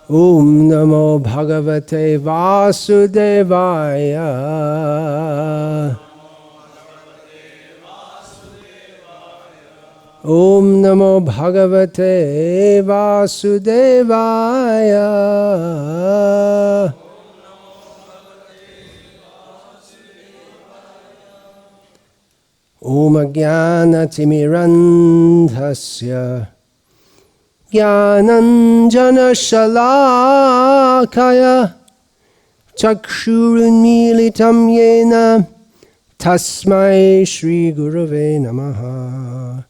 Om Namo Bhagavate Vasudevaya. Om Namo Bhagavate Vasudevaya. Om Jnana Timirandhasya Jnananjana Shalakaya Chakshurunmilitam Yena Tasmai Shri Gurave Namaha.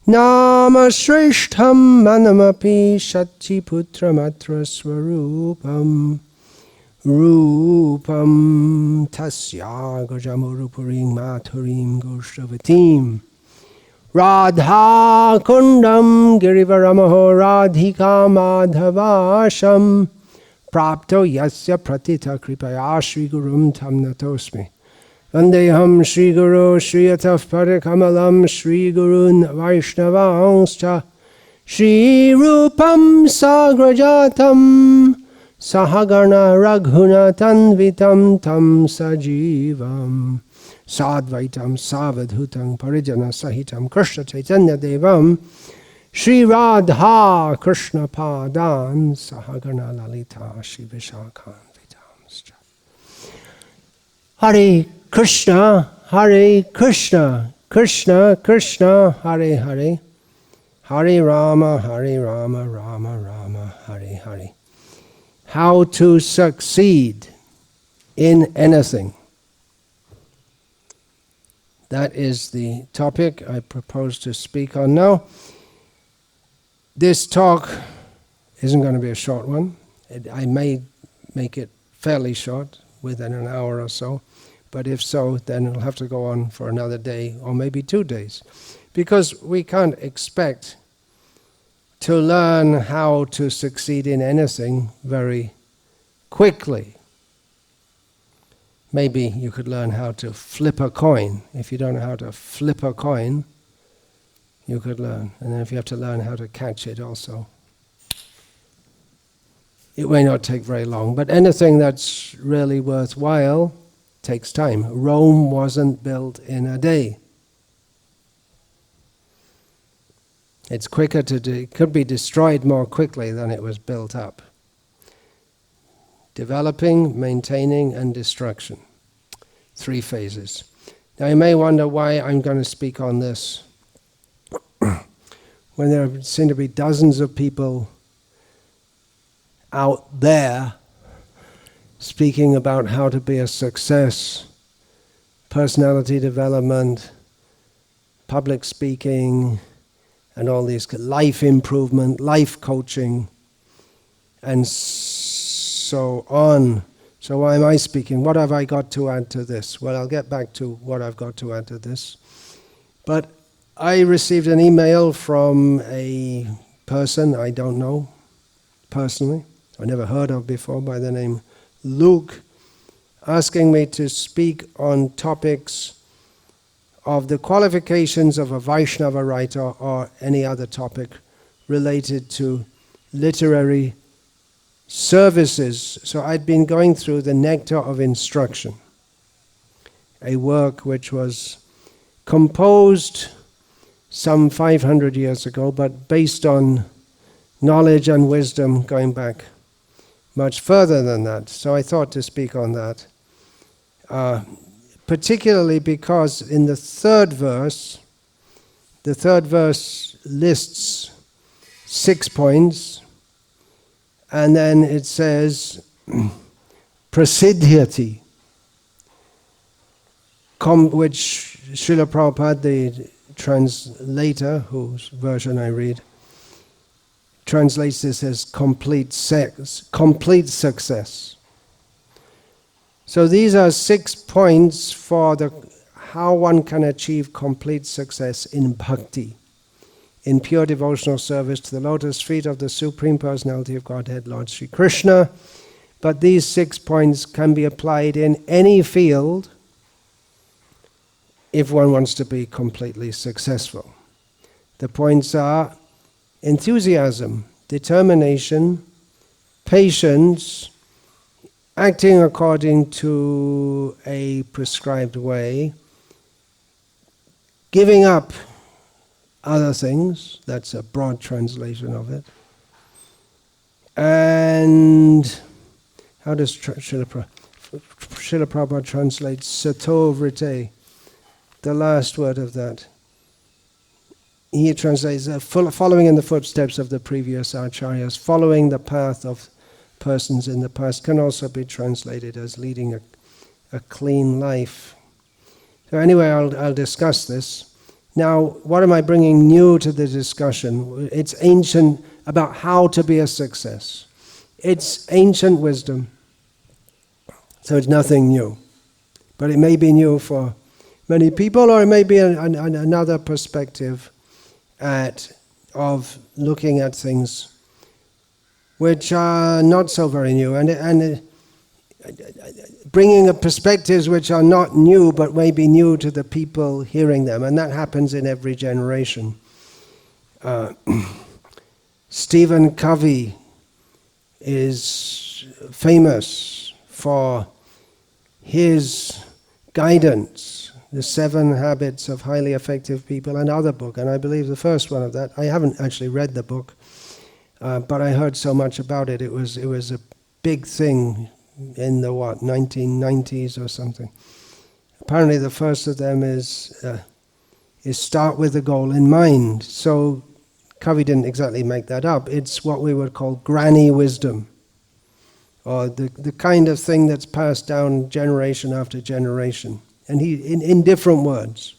Namashreshtham manamapi Shachiputramatra Swarupam Rupam Tasya Gajamurupurim Maturim Goshtavatim Radha Kundam Girivaramaho Radhika Madhavasham Prapto Yasya Pratita Kripaya Shri Gurum Tam Natosmi Vandeham Shri Guru Shri Ataf Parikamalam Shri Gurun Vaishnavangscha Shri Rupam Sagrajatam Sahagana Raghunatanvitam Tam Sajivam Sadvaitam Savadhutam Parijana Sahitam Krishna Chaitanya Devam Shri Radha Krishna Padan Sahagana Lalita Shri Vishakhan Vitamscha. Hare Krishna, Hare Krishna, Krishna Krishna, Hare Hare, Hare Rama, Rama Rama, Hare Hare. How to succeed in anything. That is the topic I propose to speak on now. This talk isn't going to be a short one. I may make it fairly short, within an hour or so. But if so, then it'll have to go on for another day or maybe 2 days. Because we can't expect to learn how to succeed in anything very quickly. Maybe you could learn how to flip a coin. If you don't know how to flip a coin, you could learn. And then if you have to learn how to catch it also, it may not take very long. But anything that's really worthwhile takes time. Rome wasn't built in a day. It's quicker it could be destroyed more quickly than it was built up. Developing, maintaining, and destruction. 3 phases. Now you may wonder why I'm going to speak on this when there seem to be dozens of people out there speaking about how to be a success, personality development, public speaking, and all these life improvement, life coaching, and so on. So why am I speaking? What have I got to add to this? Well, I'll get back to what I've got to add to this. But I received an email from a person I don't know personally, I never heard of before, by the name Luke, asking me to speak on topics of the qualifications of a Vaishnava writer or any other topic related to literary services. So I'd been going through the Nectar of Instruction, a work which was composed some 500 years ago, but based on knowledge and wisdom going back much further than that. So I thought to speak on that. Particularly because in the third verse lists 6 points, and then it says, prasiddhyati, which Srila Prabhupada, the translator, whose version I read, translates this as complete success. So these are 6 points for how one can achieve complete success in bhakti, in pure devotional service to the lotus feet of the Supreme Personality of Godhead, Lord Sri Krishna. But these 6 points can be applied in any field if one wants to be completely successful. The points are enthusiasm, determination, patience, acting according to a prescribed way, giving up other things, that's a broad translation of it. And how does Srila Prabhupada translate sato vrite, the last word of that? He translates following in the footsteps of the previous acharyas, following the path of persons in the past, can also be translated as leading a clean life. So anyway, I'll discuss this. Now, what am I bringing new to the discussion? It's ancient, about how to be a success. It's ancient wisdom, so it's nothing new. But it may be new for many people, or it may be another perspective of looking at things which are not so very new, and bringing up perspectives which are not new but may be new to the people hearing them, and that happens in every generation. Stephen Covey is famous for his guidance, The 7 Habits of Highly Effective People, another book, and I believe the first one of that. I haven't actually read the book, but I heard so much about it. It was a big thing in the 1990s or something. Apparently the first of them is start with the goal in mind. So Covey didn't exactly make that up. It's what we would call granny wisdom, or the kind of thing that's passed down generation after generation. And he, in different words.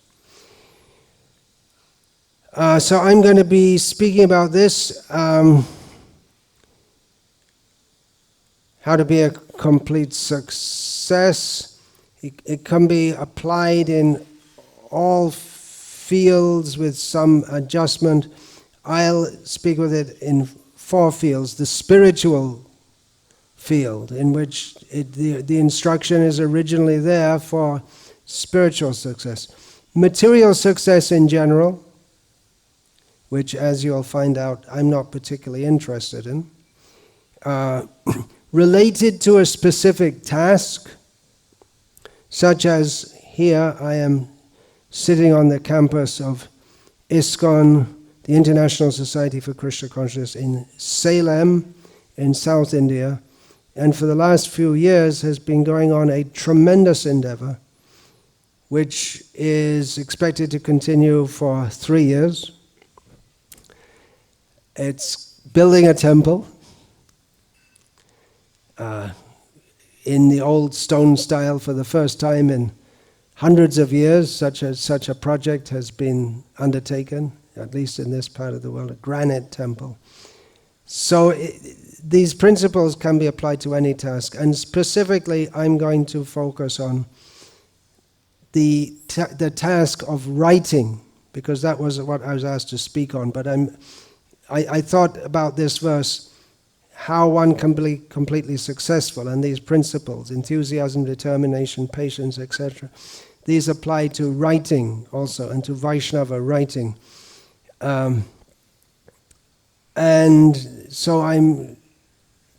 So I'm going to be speaking about this, how to be a complete success. It can be applied in all fields with some adjustment. I'll speak with it in 4 fields. The spiritual field, in which the instruction is originally there for spiritual success. Material success in general, which, as you'll find out, I'm not particularly interested in. Related to a specific task, such as here I am sitting on the campus of ISKCON, the International Society for Krishna Consciousness, in Salem, in South India, and for the last few years has been going on a tremendous endeavor, which is expected to continue for 3 years. It's building a temple in the old stone style for the first time in hundreds of years. Such a project has been undertaken, at least in this part of the world, a granite temple. So these principles can be applied to any task, and specifically I'm going to focus on the task of writing, because that was what I was asked to speak on. But I thought about this verse, how one can be completely successful, and these principles, enthusiasm, determination, patience, etc. These apply to writing also, and to Vaishnava writing. And so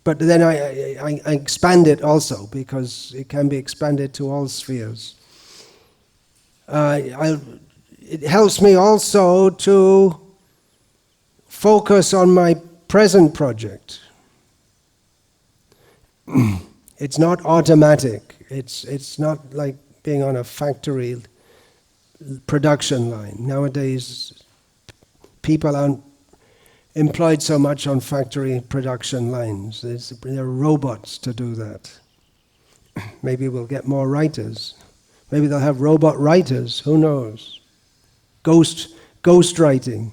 but then I expand it also, because it can be expanded to all spheres. It helps me also to focus on my present project. It's not automatic. It's not like being on a factory production line. Nowadays, people aren't employed so much on factory production lines. There are robots to do that. Maybe we'll get more writers. Maybe they'll have robot writers, who knows? Ghost writing.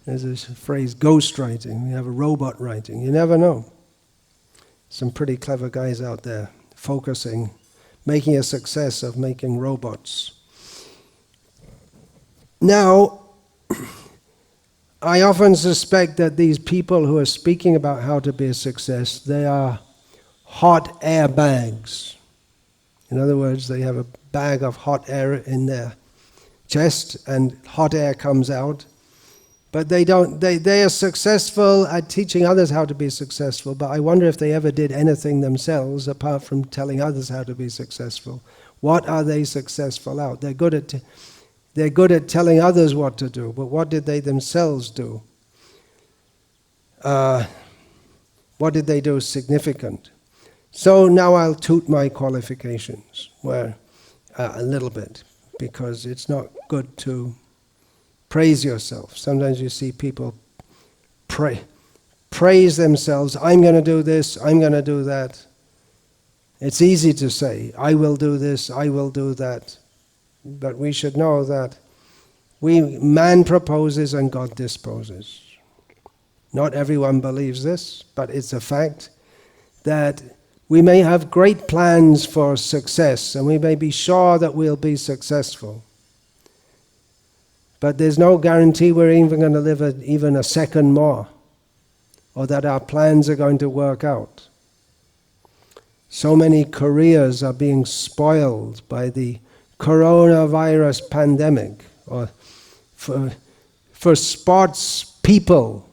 There's this phrase, ghost writing. We have a robot writing. You never know. Some pretty clever guys out there focusing, making a success of making robots. Now, I often suspect that these people who are speaking about how to be a success, they are hot air bags. In other words, they have a bag of hot air in their chest, and hot air comes out, But they don't. They are successful at teaching others how to be successful. But I wonder if they ever did anything themselves apart from telling others how to be successful. What are they successful at? They're good at telling others what to do. But what did they themselves do? What did they do significant? So now I'll toot my qualifications, a little bit, because it's not good to praise yourself. Sometimes you see people praise themselves. I'm going to do this, I'm going to do that. It's easy to say, I will do this, I will do that. But we should know that man proposes and God disposes. Not everyone believes this, but it's a fact that we may have great plans for success and we may be sure that we'll be successful. But there's no guarantee we're even going to live even a second more, or that our plans are going to work out. So many careers are being spoiled by the coronavirus pandemic, or for sports people,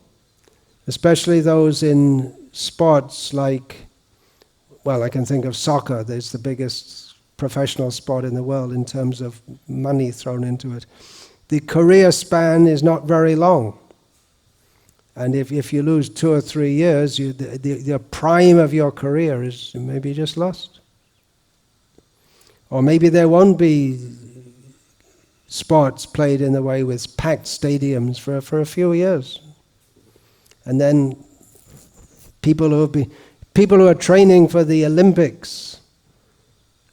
especially those in sports like, well, I can think of soccer. There's the biggest professional sport in the world in terms of money thrown into it. The career span is not very long. And if you lose 2 or 3 years, the prime of your career is maybe just lost. Or maybe there won't be sports played in the way with packed stadiums for a few years. And then people who are training for the Olympics,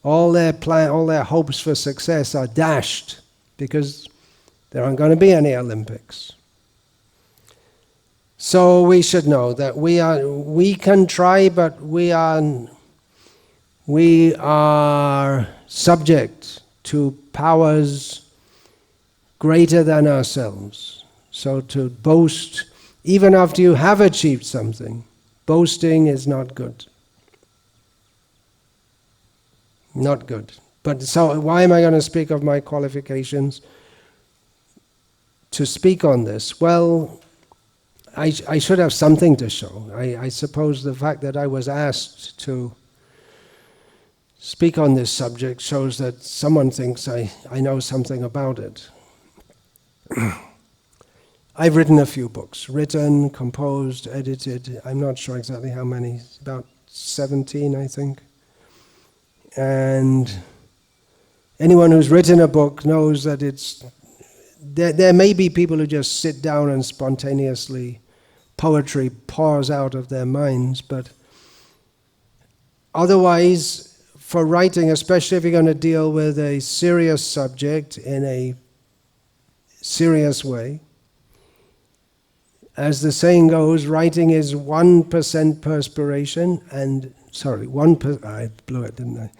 all their hopes for success are dashed because there aren't going to be any Olympics. So we should know that we can try, but we are subject to powers greater than ourselves. So to boast, even after you have achieved something, boasting is not good. Not good. But so why am I going to speak of my qualifications to speak on this? Well, I should have something to show. I suppose the fact that I was asked to speak on this subject shows that someone thinks I know something about it. I've written a few books. Written, composed, edited. I'm not sure exactly how many. About 17, I think. And anyone who's written a book knows that there may be people who just sit down and spontaneously poetry pours out of their minds, but otherwise, for writing, especially if you're going to deal with a serious subject in a serious way, as the saying goes, writing is 1% perspiration and, I blew it, didn't I?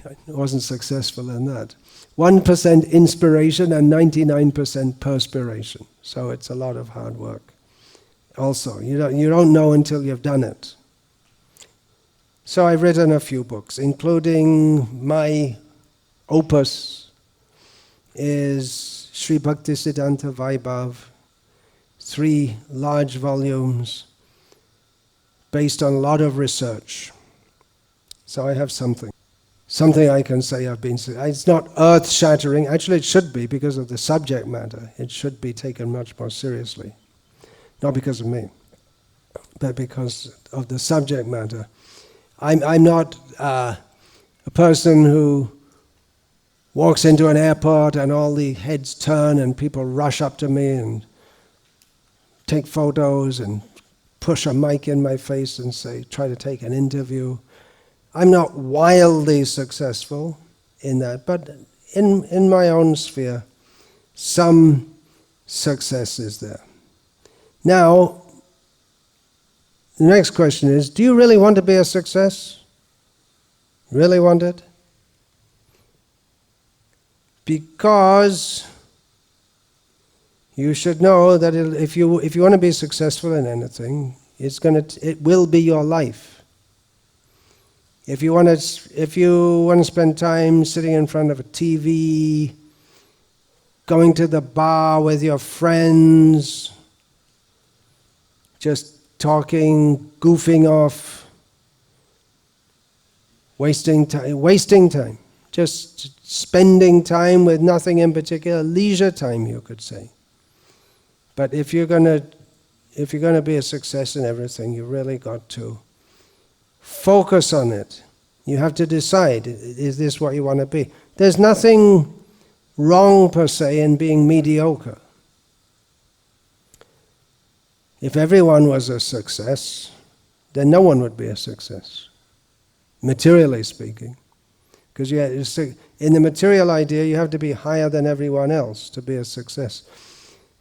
I wasn't successful in that. 1% inspiration and 99% perspiration. So it's a lot of hard work. Also, you don't know until you've done it. So I've written a few books, including my opus is Sri Bhaktisiddhanta Vaibhav, 3 large volumes based on a lot of research. So I have something I can say I've been. It's not earth-shattering. Actually, it should be because of the subject matter. It should be taken much more seriously. Not because of me, but because of the subject matter. I'm not a person who walks into an airport and all the heads turn and people rush up to me and take photos and push a mic in my face and try to take an interview. I'm not wildly successful in that, but in my own sphere, some success is there. Now, the next question is, do you really want to be a success? Really want it? Because you should know that if you want to be successful in anything, it will be your life. If you want to spend time sitting in front of a TV, going to the bar with your friends, just talking, goofing off, wasting time, just spending time with nothing in particular, leisure time, you could say. But if you're going to be a success in everything, you really got to focus on it. You have to decide, is this what you want to be? There's nothing wrong per se in being mediocre. If everyone was a success, then no one would be a success, materially speaking. Because in the material idea, you have to be higher than everyone else to be a success.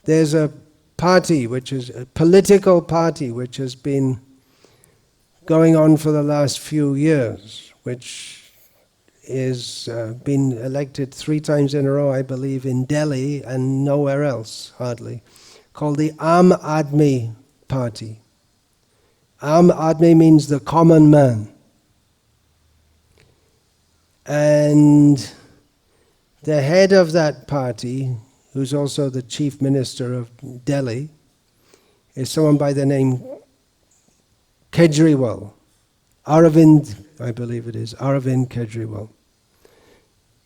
There's a party, which is a political party, which has been going on for the last few years, which is been elected 3 times in a row, I believe, in Delhi and nowhere else, hardly, called the Aam Aadmi Party. Aam Aadmi means the common man. And the head of that party, who's also the chief minister of Delhi, is someone by the name Kejriwal. Arvind, I believe it is, Arvind Kejriwal.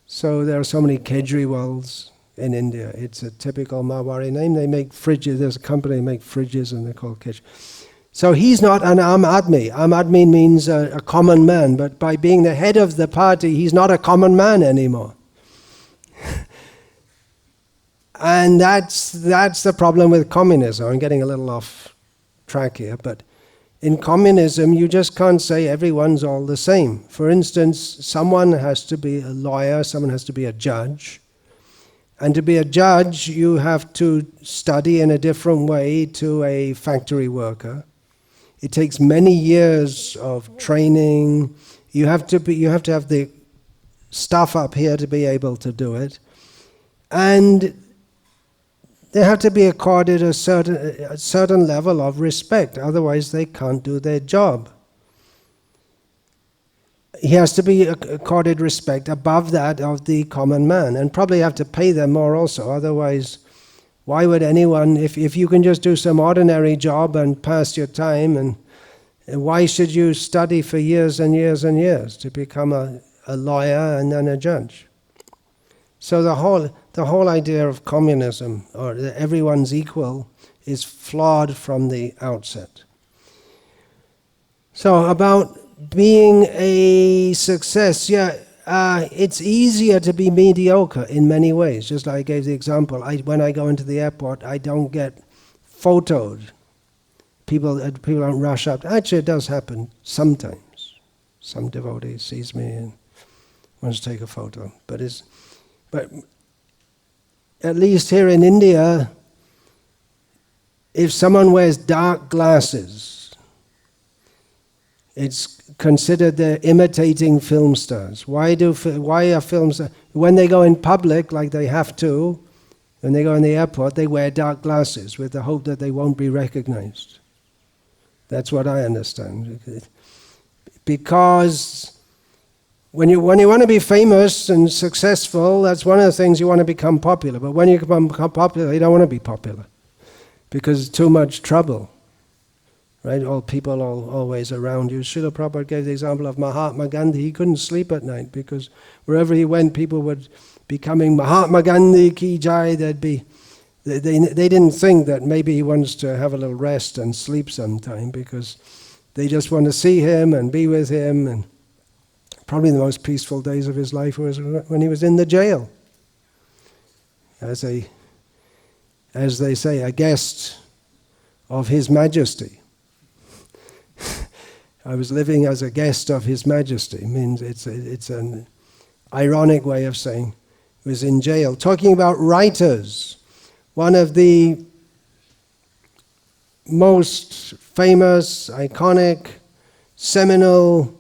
So there are so many Kejriwals in India. It's a typical Marwari name. They make fridges. There's a company that makes fridges and they're called Kejriwal. So he's not an Aam Aadmi. Aam Aadmi means a common man, but by being the head of the party, he's not a common man anymore. And that's the problem with communism. I'm getting a little off track here, but in communism, you just can't say everyone's all the same. For instance, someone has to be a lawyer, someone has to be a judge. And to be a judge, you have to study in a different way to a factory worker. It takes many years of training. You have to have the stuff up here to be able to do it. And they have to be accorded a certain level of respect, otherwise they can't do their job. He has to be accorded respect above that of the common man, and probably have to pay them more also, otherwise why would anyone, if you can just do some ordinary job and pass your time, and why should you study for years and years and years to become a lawyer and then a judge? So the whole idea of communism, or that everyone's equal, is flawed from the outset. So about being a success, it's easier to be mediocre in many ways. Just like I gave the example, when I go into the airport, I don't get photoed. People don't rush up. Actually, it does happen sometimes. Some devotee sees me and wants to take a photo, but at least here in India, if someone wears dark glasses, it's considered they're imitating film stars. Why are film stars, when they go in public, like they have to, when they go in the airport, they wear dark glasses with the hope that they won't be recognized. That's what I understand. Because when you want to be famous and successful, that's one of the things you want to become popular. But when you become popular, you don't want to be popular because it's too much trouble, right? All people always around you. Srila Prabhupada gave the example of Mahatma Gandhi. He couldn't sleep at night because wherever he went, people would be coming, Mahatma Gandhi ki jai. They didn't think that maybe he wants to have a little rest and sleep sometime because they just want to see him and be with him. And probably the most peaceful days of his life was when he was in the jail. As they say, a guest of His Majesty. I was living as a guest of His Majesty. It means it's an ironic way of saying he was in jail. Talking about writers, one of the most famous, iconic, seminal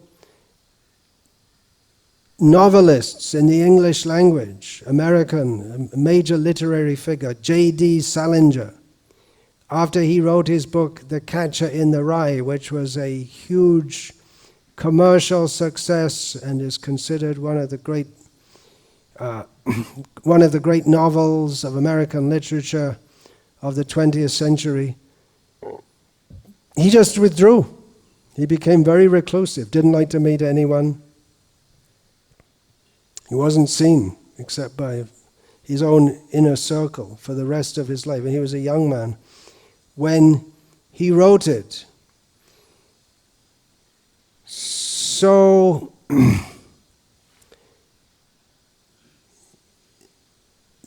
novelists in the English language, American, a major literary figure, J.D. Salinger. After he wrote his book, The Catcher in the Rye, which was a huge commercial success and is considered one of the great novels of American literature of the 20th century, he just withdrew. He became very reclusive, didn't like to meet anyone. He wasn't seen except by his own inner circle for the rest of his life. And he was a young man when he wrote it. So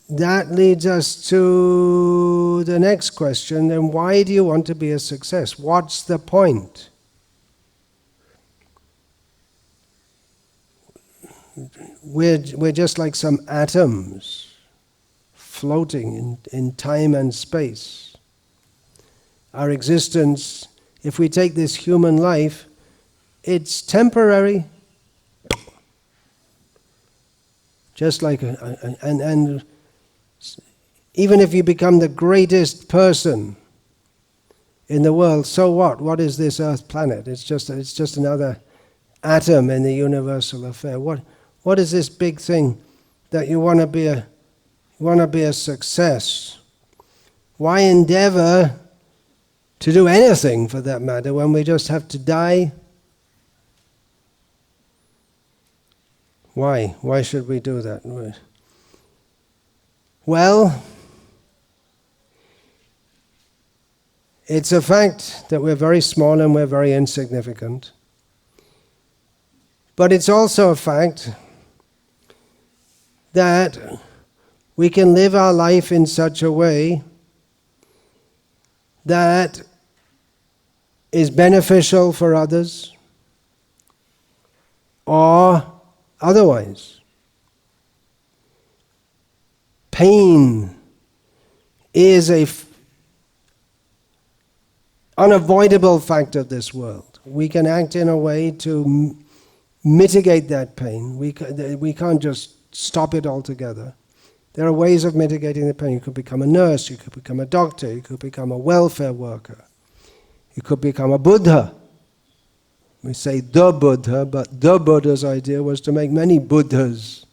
that leads us to the next question. Then why do you want to be a success? What's the point? We're just like some atoms floating in time and space. Our existence, if we take this human life, it's temporary. Just like, and even if you become the greatest person in the world, so what? What is this Earth planet? It's just another atom in the universal affair. What is this big thing that you want to be a success? Why endeavor to do anything for that matter when we just have to die? Why? Why should we do that? Well, it's a fact that we're very small and we're very insignificant. But it's also a fact that we can live our life in such a way that is beneficial for others or otherwise. Pain is an unavoidable fact of this world. We can act in a way to mitigate that pain. We can't just stop it altogether. There are ways of mitigating the pain. You could become a nurse, you could become a doctor, you could become a welfare worker, you could become a Buddha. We say the Buddha, but the Buddha's idea was to make many Buddhas.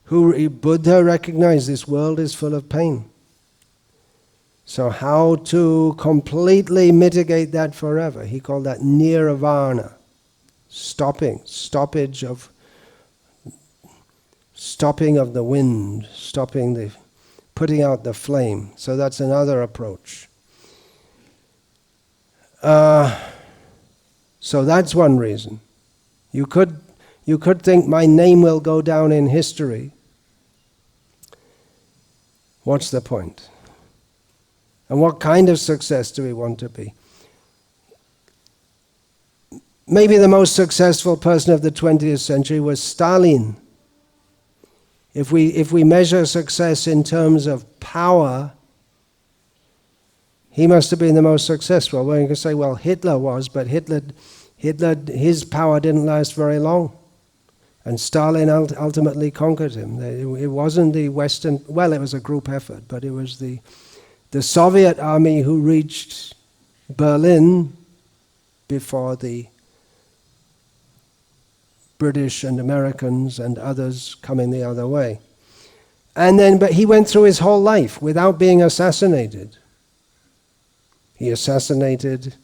Buddha recognized this world is full of pain. So how to completely mitigate that forever? He called that nirvana. Stopping of the wind, putting out the flame. So that's another approach. So that's one reason. You could think my name will go down in history. What's the point? And what kind of success do we want to be? Maybe the most successful person of the 20th century was Stalin. If we measure success in terms of power, he must have been the most successful. Well, you can say, well, Hitler was, but Hitler, his power didn't last very long. And Stalin ultimately conquered him. It wasn't the Western, well, it was a group effort, but it was the Soviet army who reached Berlin before the British and Americans and others coming the other way. But he went through his whole life without being assassinated. He assassinated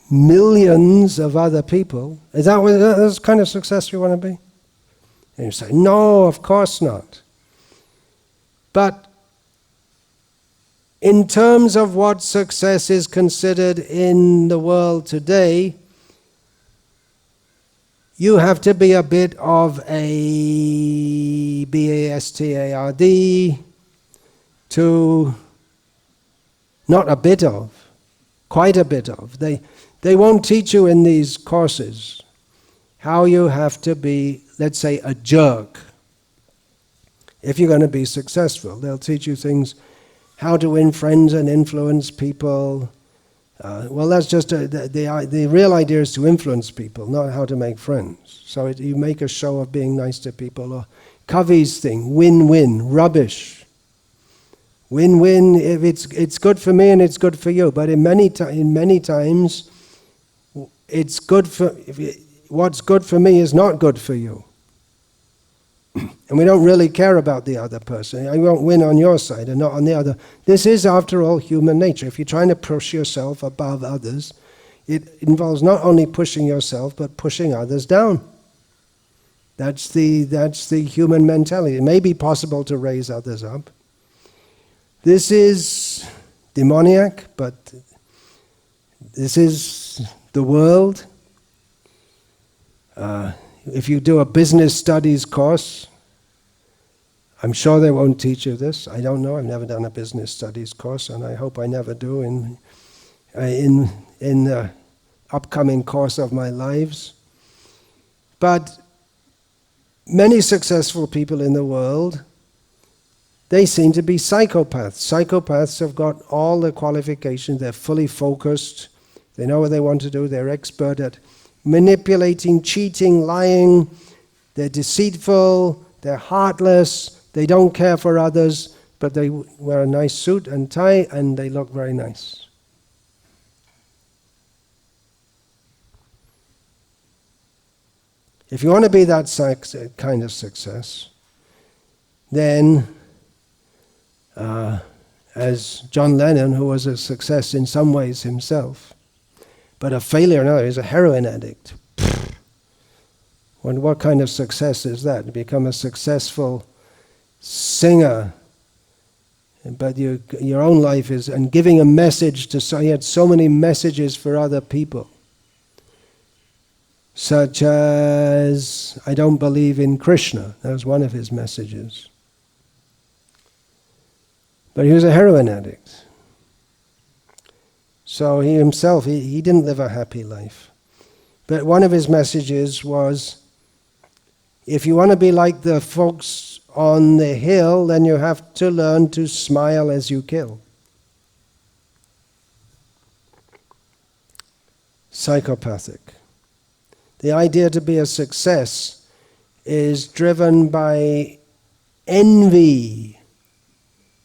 millions of other people. Is that the kind of success we want to be? And you say, no, of course not. But in terms of what success is considered in the world today, you have to be a bit of a bastard to, not a bit of, quite a bit of. They won't teach you in these courses how you have to be, let's say, a jerk. If you're going to be successful, they'll teach you things, how to win friends and influence people. Well, that's just the real idea is to influence people, not how to make friends. So you make a show of being nice to people. Or Covey's thing, win-win, rubbish. Win-win, if it's good for me and it's good for you. But in many times, it's good for what's good for me is not good for you. And we don't really care about the other person. I won't win on your side and not on the other. This is, after all, human nature. If you're trying to push yourself above others, it involves not only pushing yourself, but pushing others down. That's the human mentality. It may be possible to raise others up. This is demoniac, but this is the world. If you do a business studies course, I'm sure they won't teach you this. I don't know. I've never done a business studies course, and I hope I never do in the upcoming course of my lives. But many successful people in the world, they seem to be psychopaths. Psychopaths have got all the qualifications. They're fully focused. They know what they want to do. They're expert at manipulating, cheating, lying. They're deceitful. They're heartless. They don't care for others, but they wear a nice suit and tie, and they look very nice. If you want to be that kind of success, then as John Lennon, who was a success in some ways himself, but a failure in others, a heroin addict. What kind of success is that? To become a successful singer, but your own life is, and giving a message to, he had so many messages for other people. Such as, I don't believe in Krishna. That was one of his messages. But he was a heroin addict. So he himself, he didn't live a happy life. But one of his messages was, if you want to be like the folks on the hill, then you have to learn to smile as you kill. Psychopathic. The idea to be a success is driven by envy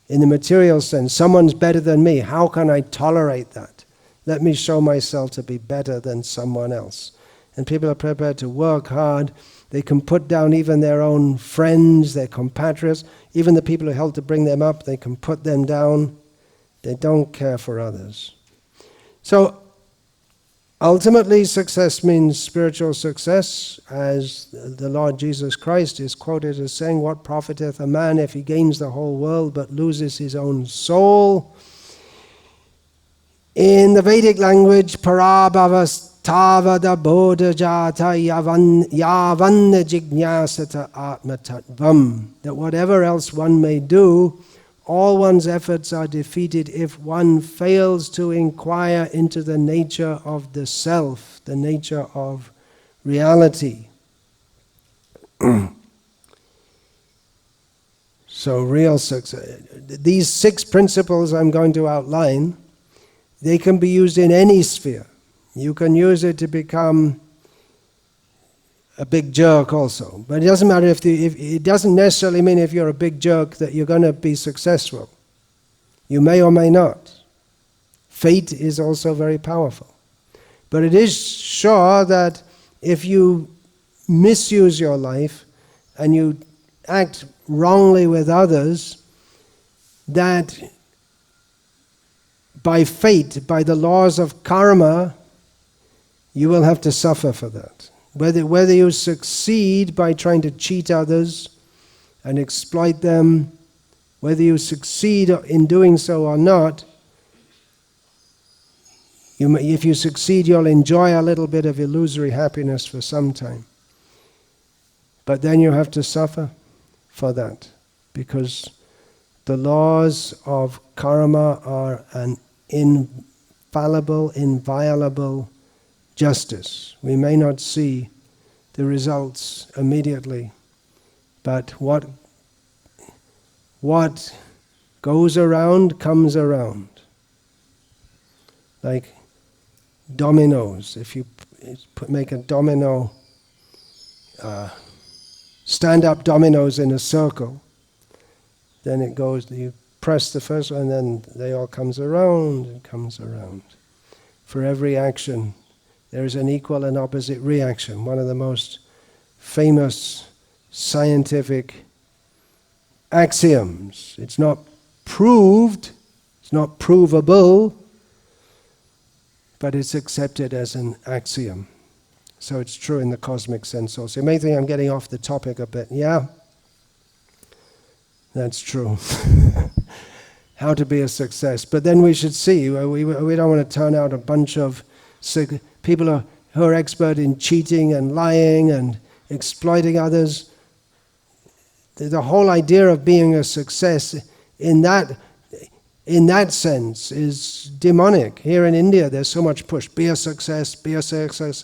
in the material sense. Someone's better than me. How can I tolerate that? Let me show myself to be better than someone else. And people are prepared to work hard. They can put down even their own friends, their compatriots, even the people who helped to bring them up, they can put them down. They don't care for others. So, ultimately, success means spiritual success, as the Lord Jesus Christ is quoted as saying, "What profiteth a man if he gains the whole world but loses his own soul?" In the Vedic language, parabhavas tavada bodha jata yavanna jignasata atma tattvam, that whatever else one may do, all one's efforts are defeated if one fails to inquire into the nature of the self, the nature of reality. So real success. These 6 principles I'm going to outline, they can be used in any sphere. You can use it to become a big jerk also. But it doesn't matter if it doesn't necessarily mean if you're a big jerk that you're going to be successful. You may or may not. Fate is also very powerful. But it is sure that if you misuse your life and you act wrongly with others, that by fate, by the laws of karma, you will have to suffer for that. Whether you succeed by trying to cheat others and exploit them, whether you succeed in doing so or not, if you succeed, you'll enjoy a little bit of illusory happiness for some time. But then you have to suffer for that, because the laws of karma are an infallible, inviolable justice. We may not see the results immediately, but what goes around comes around. Like dominoes. If you make a domino, stand-up dominoes in a circle, then it goes, you press the first one, and then they all comes around and comes around. For every action, there is an equal and opposite reaction. One of the most famous scientific axioms. It's not proved, it's not provable, but it's accepted as an axiom. So it's true in the cosmic sense also. You may think I'm getting off the topic a bit. Yeah, that's true. How to be a success. But then we should see, we don't want to turn out a bunch of people who are expert in cheating and lying and exploiting others. The whole idea of being a success in that sense is demonic. Here in India there's so much push. Be a success,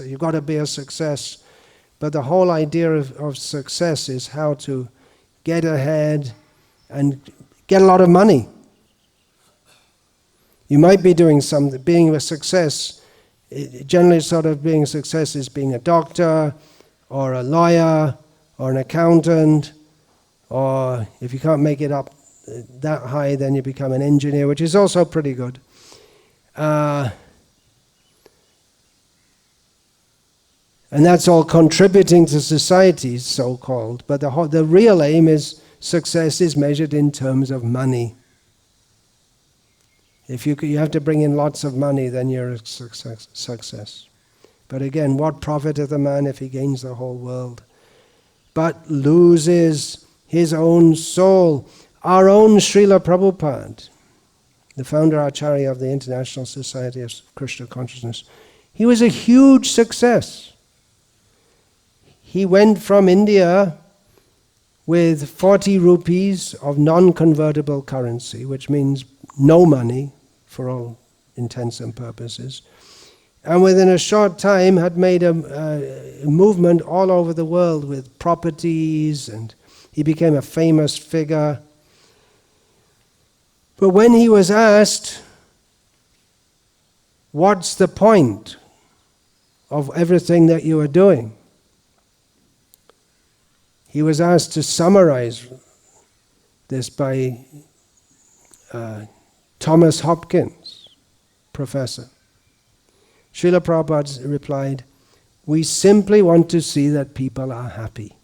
you've got to be a success. But the whole idea of success is how to get ahead and get a lot of money. You might be doing something, being a success, generally sort of being a success is being a doctor or a lawyer or an accountant, or if you can't make it up that high, then you become an engineer, which is also pretty good. And that's all contributing to society, so-called. But the real aim is success is measured in terms of money. If you have to bring in lots of money, then you're a success. But again, what profiteth a man if he gains the whole world, but loses his own soul? Our own Srila Prabhupada, the founder Acharya of the International Society of Krishna Consciousness, he was a huge success. He went from India with 40 rupees of non-convertible currency, which means no money for all intents and purposes, and within a short time had made a movement all over the world with properties, and he became a famous figure. But when he was asked, what's the point of everything that you are doing? He was asked to summarize this by Thomas Hopkins, professor. Srila Prabhupada replied, we simply want to see that people are happy.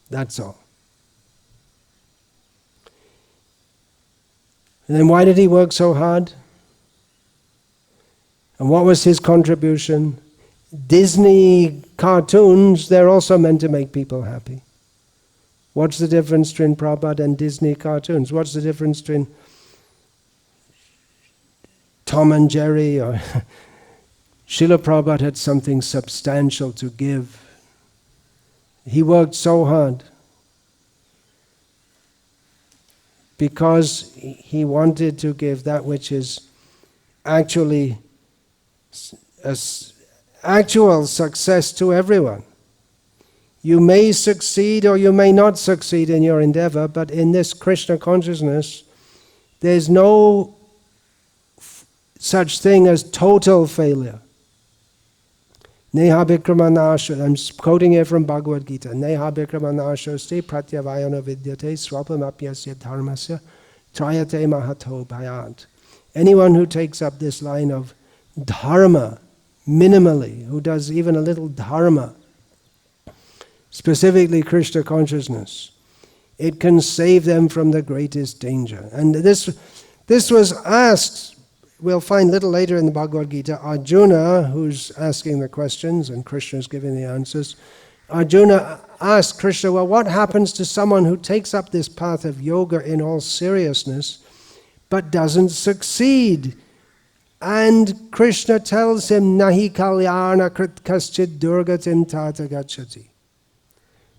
That's all. And then why did he work so hard? And what was his contribution? Disney cartoons, they're also meant to make people happy. What's the difference between Prabhupada and Disney cartoons? What's the difference between Tom and Jerry? Or Srila Prabhupada had something substantial to give. He worked so hard because he wanted to give that which is actually actual success to everyone. You may succeed or you may not succeed in your endeavor, but in this Krishna consciousness, there's no such thing as total failure. Neha Vikramanasho, I'm quoting here from Bhagavad Gita, Neha Vikramanashosti pratyavayana vidyate swapamapyasya dharmasya trayate mahato bhayat. Anyone who takes up this line of dharma, minimally, who does even a little dharma, specifically Krishna consciousness, it can save them from the greatest danger. And this was asked, we'll find a little later in the Bhagavad Gita, Arjuna, who's asking the questions and Krishna's giving the answers. Arjuna asked Krishna, well, what happens to someone who takes up this path of yoga in all seriousness but doesn't succeed? And Krishna tells him, Nahi kalyana krit kaschid durgatim tata gacchati.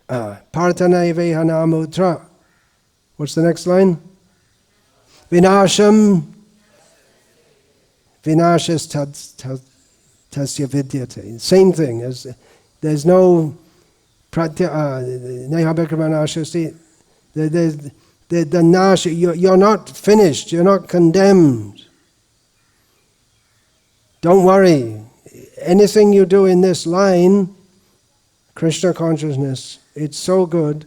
Parthanai vehanamutra. What's the next line? Vinasham. Vinashas tasya vidyate. Same thing. There's no nehabhakramanashasti. The nash. You're not finished. You're not condemned. Don't worry. Anything you do in this line, Krishna consciousness, it's so good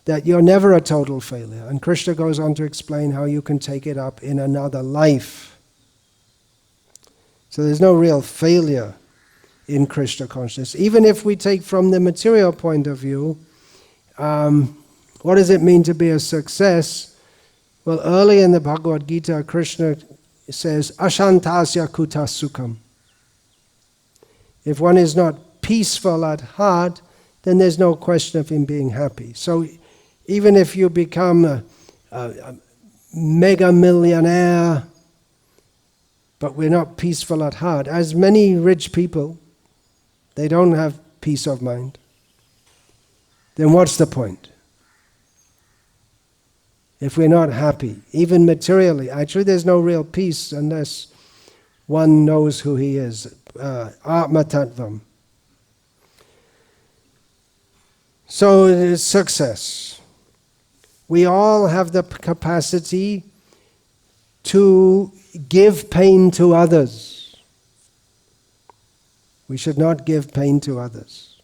that you're never a total failure. And Krishna goes on to explain how you can take it up in another life. So there's no real failure in Krishna consciousness. Even if we take from the material point of view, what does it mean to be a success? Well, early in the Bhagavad Gita, Krishna says, Ashantasya kuta sukham. If one is not peaceful at heart, then there's no question of him being happy. So even if you become a mega millionaire, but we're not peaceful at heart, as many rich people, they don't have peace of mind, then what's the point? If we're not happy, even materially, actually there's no real peace unless one knows who he is. Atma Tattvam. So it is success. We all have the capacity to give pain to others. We should not give pain to others.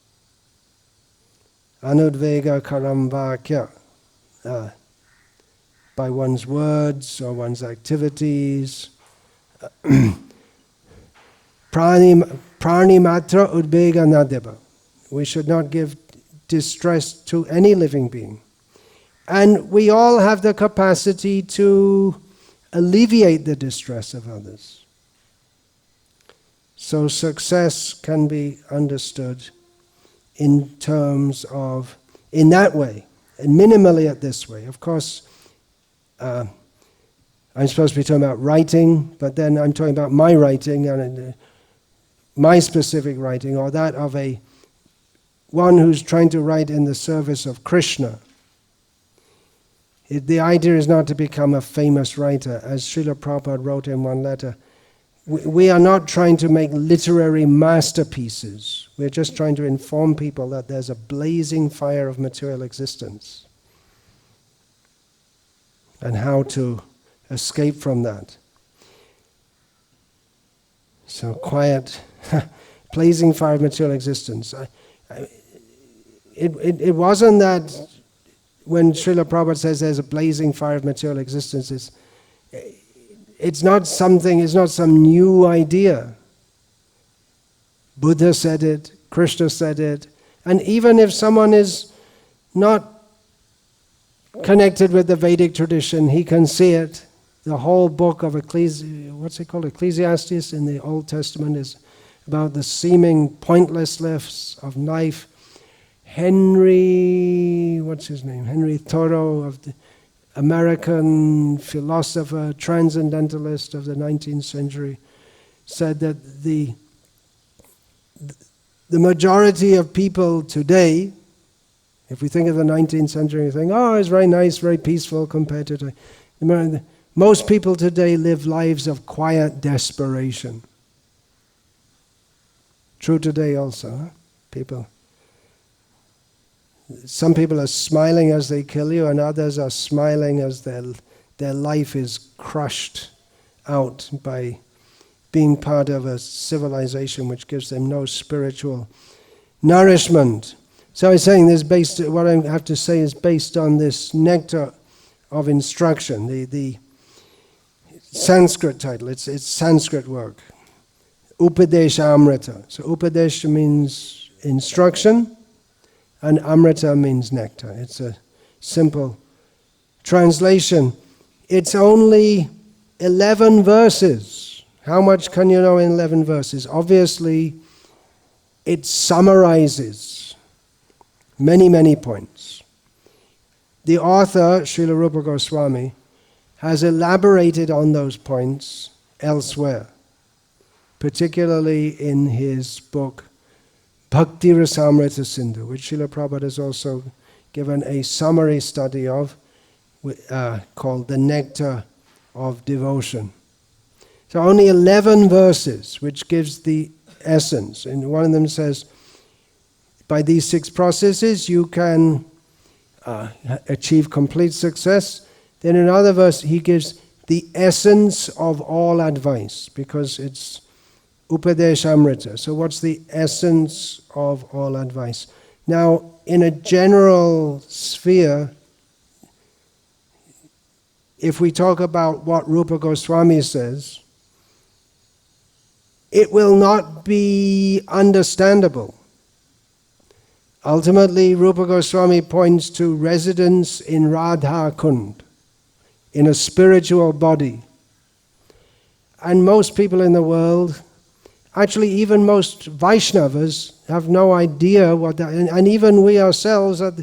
Anudvega karambhakya. By one's words or one's activities. Prani matra udvega nadeva. We should not give distress to any living being. And we all have the capacity to alleviate the distress of others. So success can be understood in terms of, in that way, and minimally at this way. Of course, I'm supposed to be talking about writing, but then I'm talking about my writing and my specific writing, or that of one who's trying to write in the service of Krishna. The idea is not to become a famous writer. As Srila Prabhupada wrote in one letter, we are not trying to make literary masterpieces. We're just trying to inform people that there's a blazing fire of material existence and how to escape from that. So quiet, blazing fire of material existence. It wasn't that when Srila Prabhupada says there's a blazing fire of material existence, it's not some new idea. Buddha said it, Krishna said it, and even if someone is not connected with the Vedic tradition, he can see it. The whole book of Ecclesiastes in the Old Testament is about the seeming pointlessness of life. Henry Thoreau, of the American philosopher, transcendentalist of the 19th century, said that the majority of people today, if we think of the 19th century, we think, oh, it's very nice, very peaceful compared to today. Most people today live lives of quiet desperation. True today also, huh? Some people are smiling as they kill you, and others are smiling as their life is crushed out by being part of a civilization which gives them no spiritual nourishment. So I'm saying what I have to say is based on this Nectar of Instruction, the Sanskrit title. It's Sanskrit work. Upadesha Amrita. So Upadesha means instruction, and Amrita means nectar. It's a simple translation. It's only 11 verses. How much can you know in 11 verses? Obviously, it summarizes many, many points. The author, Srila Rupa Goswami, has elaborated on those points elsewhere, particularly in his book Bhakti Rasamrita Sindhu, which Srila Prabhupada has also given a summary study of, called The Nectar of Devotion. So only 11 verses, which gives the essence. And one of them says, by these 6 processes you can achieve complete success. Then in another verse he gives the essence of all advice, because it's Upadeshamrita. So what's the essence of all advice? Now, in a general sphere, if we talk about what Rupa Goswami says, it will not be understandable. Ultimately, Rupa Goswami points to residence in Radha Kund, in a spiritual body. And most people in the world, actually even most Vaishnavas, have no idea what that is. And even we ourselves at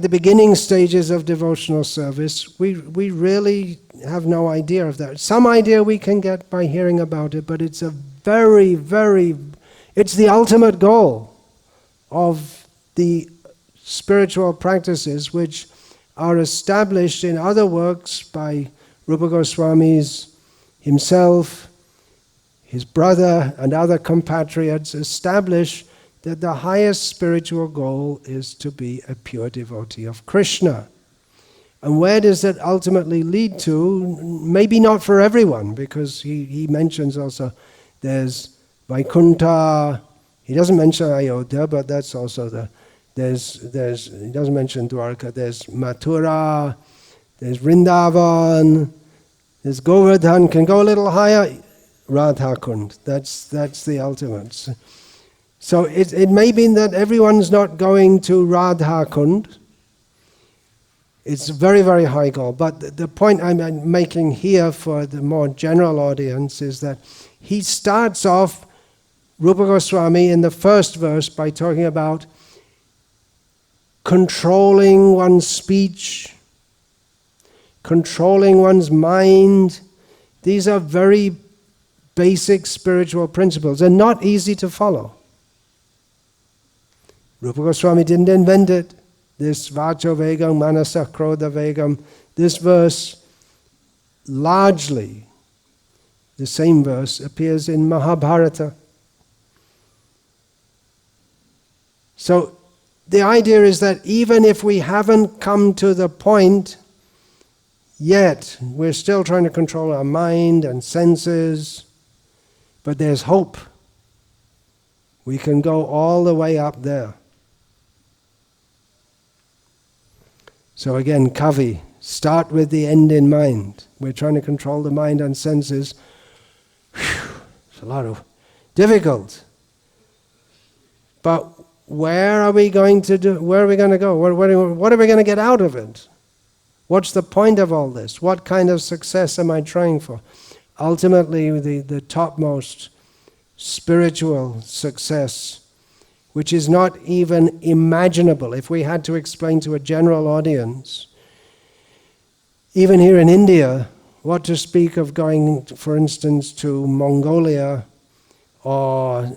the beginning stages of devotional service, we really have no idea of that. Some idea we can get by hearing about it, but it's a very, very, it's the ultimate goal of the spiritual practices which are established in other works by Rupa Goswami's himself, his brother, and other compatriots. Establish that the highest spiritual goal is to be a pure devotee of Krishna. And where does that ultimately lead to? Maybe not for everyone, because he mentions also there's Vaikuntha. He doesn't mention Ayodhya, but that's also he doesn't mention Dwarka. There's Mathura, there's Vrindavan, there's Govardhan. Can go a little higher, Radha Kund. That's the ultimate. So it may be that everyone's not going to Radha Kund. It's a very, very high goal. But the point I'm making here for the more general audience is that he starts off, Rupa Goswami, in the first verse by talking about controlling one's speech, controlling one's mind. These are very basic spiritual principles and not easy to follow. Rupa Goswami didn't invent it. This Vacho Vegam, Manasa Krodha Vegam, this verse, largely the same verse, appears in Mahabharata. So the idea is that even if we haven't come to the point yet, we're still trying to control our mind and senses, but there's hope. We can go all the way up there. So again, Covey, start with the end in mind. We're trying to control the mind and senses. It's a lot of difficult. But where are we going to do? Where are we going to go? What are we going to get out of it? What's the point of all this? What kind of success am I trying for? Ultimately, the topmost spiritual success, which is not even imaginable. If we had to explain to a general audience, even here in India, what to speak of going, for instance, to Mongolia or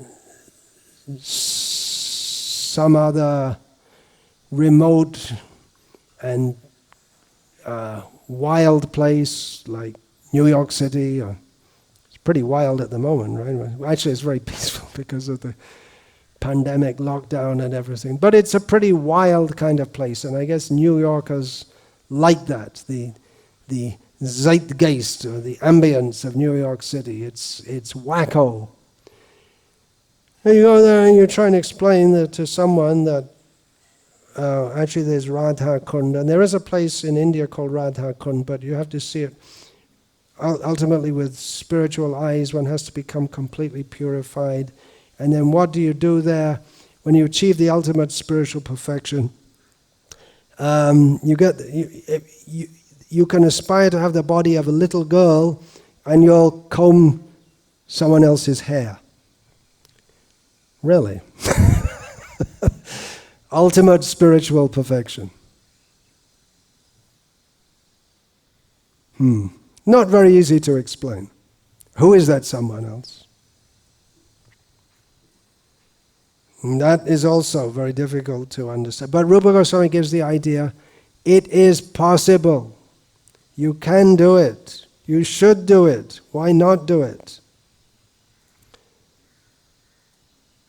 some other remote and wild place like New York City. It's pretty wild at the moment, right? Actually, it's very peaceful because of the pandemic lockdown and everything. But it's a pretty wild kind of place, and I guess New Yorkers like that, the zeitgeist or the ambience of New York City. It's wacko. And you go there and you're trying to explain that to someone that actually there's Radha Kund, and there is a place in India called Radha Kund, but you have to see it ultimately with spiritual eyes. One has to become completely purified. And then what do you do there? When you achieve the ultimate spiritual perfection, you can aspire to have the body of a little girl, and you'll comb someone else's hair. Really? Ultimate spiritual perfection. Not very easy to explain. Who is that someone else? And that is also very difficult to understand. But Rupa Goswami gives the idea, it is possible. You can do it. You should do it. Why not do it?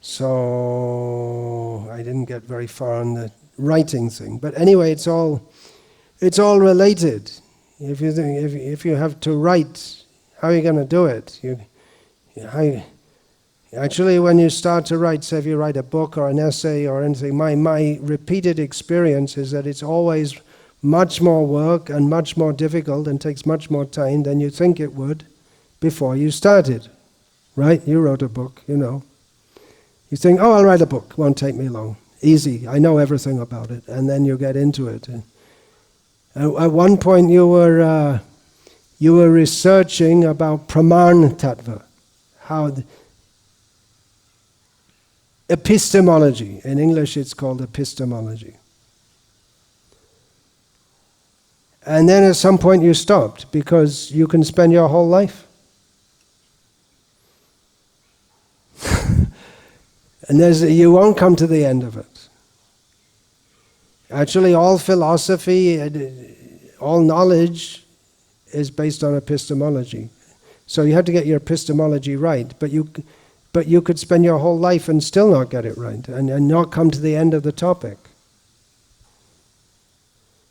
So I didn't get very far on the writing thing. But anyway, it's all related. If you have to write, how are you going to do it? Actually, when you start to write, say if you write a book or an essay or anything, my repeated experience is that it's always much more work and much more difficult and takes much more time than you think it would before you started. right? You wrote a book, you know. You think, oh, I'll write a book, won't take me long. Easy, I know everything about it. And then you get into it. And at one point you were researching about Praman Tattva, how epistemology, in English it's called epistemology. And then at some point you stopped because you can spend your whole life. And you won't come to the end of it. Actually, all philosophy, all knowledge is based on epistemology. So you have to get your epistemology right, but you could spend your whole life and still not get it right, and not come to the end of the topic.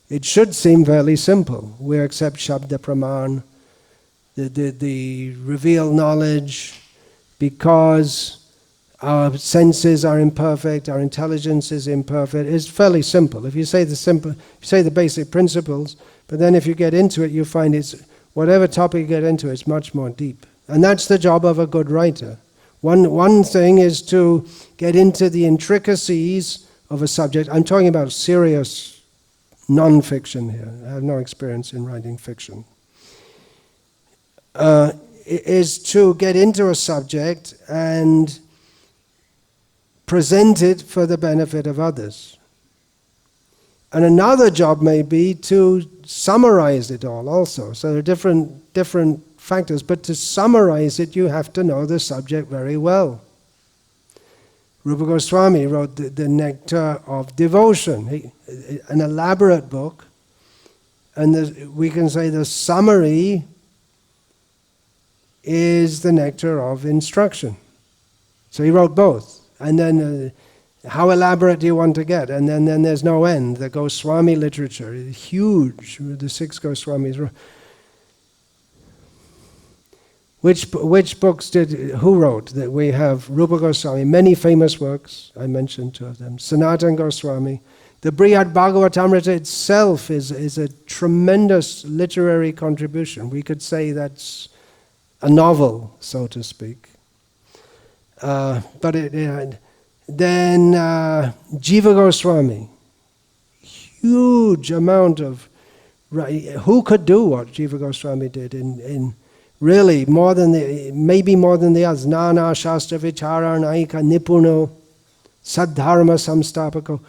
It should seem fairly simple. We accept Shabda Praman, the revealed knowledge, because our senses are imperfect, our intelligence is imperfect. It's fairly simple. If you say the basic principles, but then if you get into it, you find it's whatever topic you get into, it's much more deep. And that's the job of a good writer. One thing is to get into the intricacies of a subject. I'm talking about serious non-fiction here. I have no experience in writing fiction. Is to get into a subject and present it for the benefit of others. And another job may be to summarize it all also. So there are different factors, but to summarize it, you have to know the subject very well. Rupa Goswami wrote the Nectar of Devotion, an elaborate book, and we can say the summary is the Nectar of Instruction. So he wrote both. And then how elaborate do you want to get? And then there's no end. The Goswami literature is huge. The 6 Goswamis. Which books who wrote? That we have Rupa Goswami, many famous works. I mentioned 2 of them. Sanatana Goswami. The Brihad Bhagavatamrita itself is a tremendous literary contribution. We could say that's a novel, so to speak. Then Jiva Goswami, huge amount of, who could do what Jiva Goswami did in really maybe more than the others. Nana Shastra Vicharanaika Nipuno Saddharma Samstapako,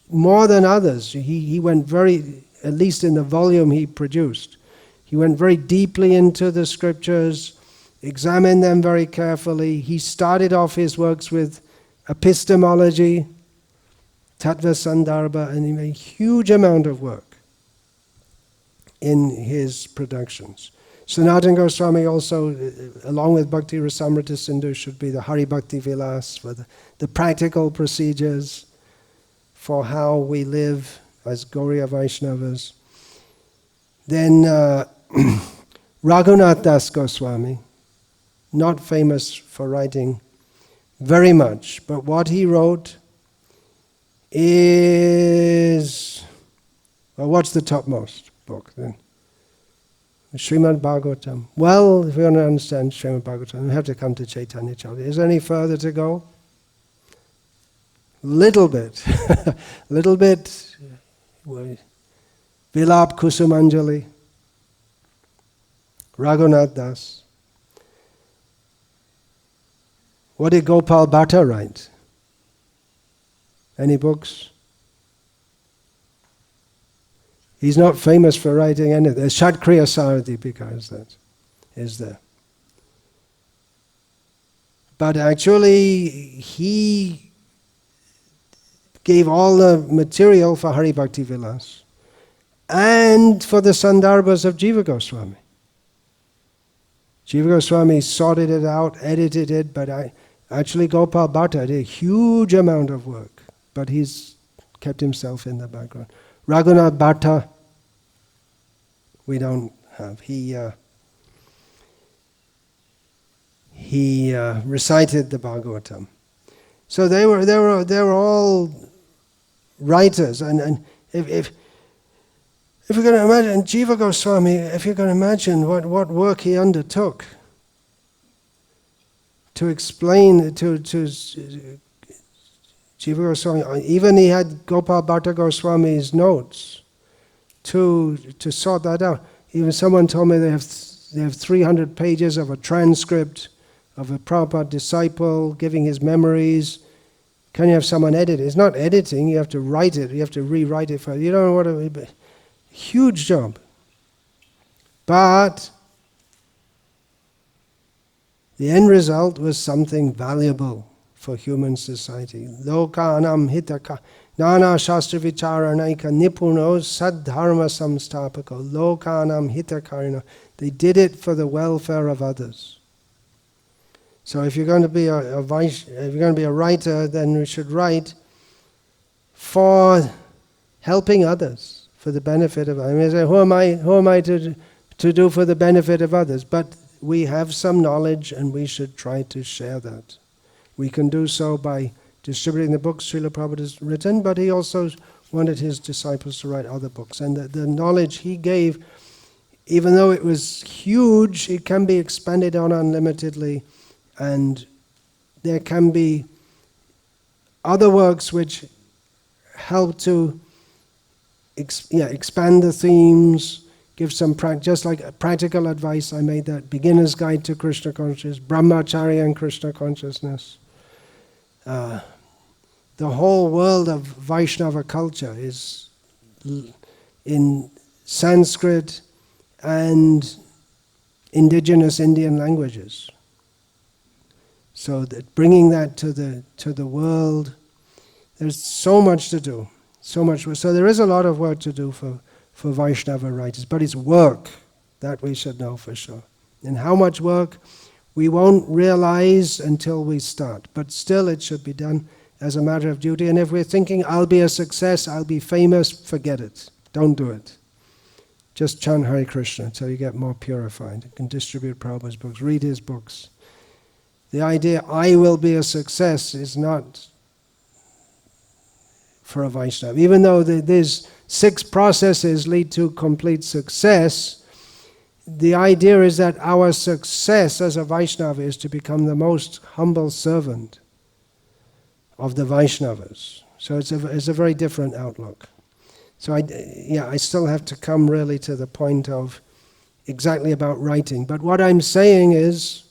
more than others. He went at least in the volume he produced, he went very deeply into the scriptures, examined them very carefully. He started off his works with epistemology, tattva sandarbha, and he made a huge amount of work in his productions. Sanatana Goswami also, along with Bhakti Rasamrita Sindhu, should be the Hari Bhakti Vilas, for the practical procedures for how we live as Gauriya Vaishnavas. Then Raghunath Das Goswami, not famous for writing very much, but what he wrote is, well, what's the topmost book then? Srimad Bhagavatam. Well, if we want to understand Srimad Bhagavatam, we have to come to Chaitanya Charita. Is there any further to go? Little bit. Little bit. Vilap Kusumanjali. Raghunath Das. What did Gopal Bhatta write? Any books? He's not famous for writing anything. Shatkriya Saradipika is there. But actually, he gave all the material for Hari Bhakti Vilas and for the Sandarbhas of Jiva Goswami. Jiva Goswami sorted it out, edited it, but actually Gopal Bhatta did a huge amount of work, but he's kept himself in the background. Raghunath Bhatta, we don't have. He recited the Bhagavatam. So they were all writers, and if you're going to imagine Jiva Goswami, if you're going to imagine what work he undertook, to explain to Jiva Goswami, even he had Gopal Bhatta Goswami's notes to sort that out. Even someone told me they have 300 pages of a transcript of a Prabhupada disciple giving his memories. Can you have someone edit it? It's not editing, you have to write it, you have to rewrite it. You don't know what a huge job. But the end result was something valuable for human society. Lokanam hitaka nana shastra vicharanaika nipuno saddharma samstapako lokanam hitakarina. They did it for the welfare of others. So if you're going to be if you're going to be a writer, then we should write for helping others, for the benefit of others. I mean, say, who am I to do for the benefit of others? But we have some knowledge and we should try to share that. We can do so by distributing the books Srila Prabhupada has written, but he also wanted his disciples to write other books. And the knowledge he gave, even though it was huge, it can be expanded on unlimitedly, and there can be other works which help to expand the themes, give some just like practical advice. I made that Beginner's Guide to Krishna Consciousness, Brahmacharya and Krishna Consciousness. The whole world of Vaishnava culture is in Sanskrit and indigenous Indian languages. So that bringing that to the world, there's so much to do, so much. So there is a lot of work to do for Vaishnava writers, but it's work, that we should know for sure. And how much work we won't realize until we start, but still it should be done as a matter of duty. And if we're thinking, I'll be a success, I'll be famous, forget it. Don't do it. Just chant Hare Krishna until you get more purified. You can distribute Prabhupada's books, read his books. The idea, I will be a success, is not for a Vaishnava. Even though these 6 processes lead to complete success, the idea is that our success as a Vaishnava is to become the most humble servant of the Vaishnavas. So it's a very different outlook. So I still have to come really to the point of exactly about writing. But what I'm saying is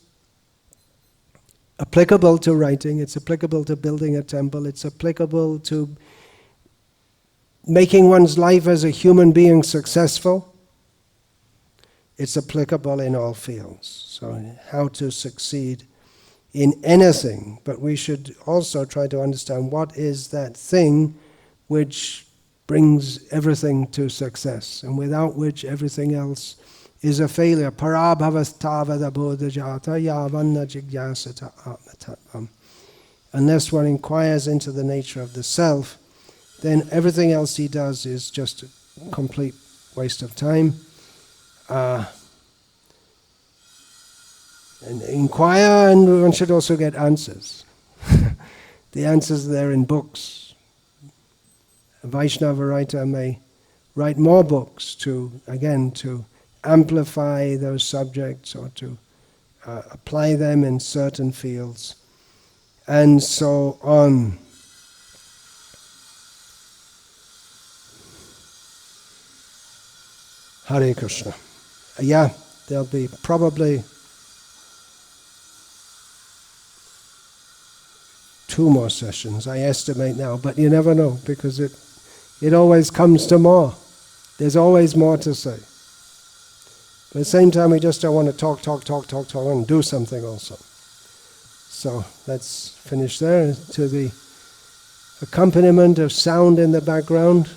applicable to writing, it's applicable to building a temple, it's applicable to making one's life as a human being successful. It's applicable in all fields. So how to succeed in anything, but we should also try to understand what is that thing which brings everything to success, and without which everything else is a failure. Parabhavastavada bodhajata yavanna jigyasata atmatattvam. Unless one inquires into the nature of the self, then everything else he does is just a complete waste of time. And inquire, and one should also get answers. The answers are there in books. A Vaishnava writer may write more books to amplify those subjects or to apply them in certain fields, and so on. Hare Krishna. There'll be probably 2 more sessions, I estimate now, but you never know, because it always comes to more. There's always more to say. But at the same time, we just don't want to talk, and do something also. So let's finish there. To the accompaniment of sound in the background.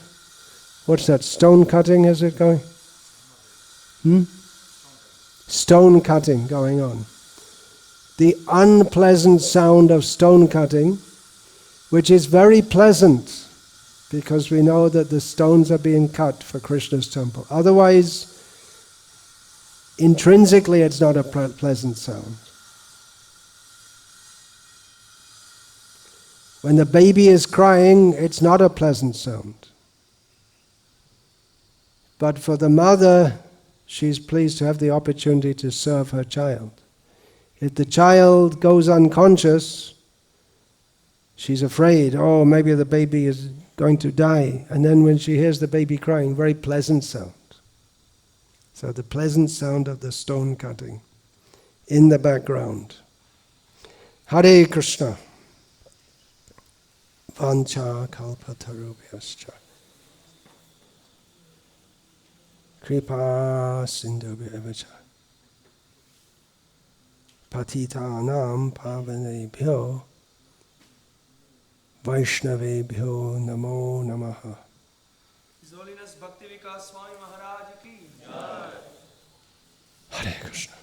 What's that, stone cutting, is it going? Stone cutting going on. The unpleasant sound of stone cutting, which is very pleasant, because we know that the stones are being cut for Krishna's temple. Otherwise, intrinsically it's not a pleasant sound. When the baby is crying, it's not a pleasant sound. But for the mother, she's pleased to have the opportunity to serve her child. If the child goes unconscious, she's afraid, oh, maybe the baby is going to die. And then when she hears the baby crying, very pleasant sound. So the pleasant sound of the stone cutting in the background. Hare Krishna. Vancha kalpatarubhyascha. Kripa sindhubhyacha. Patitanam pavanebhyo. Vaishnavebhyo namo namaha. His Holiness Bhakti Vikas Swami Maharaj ki. Hare Krishna.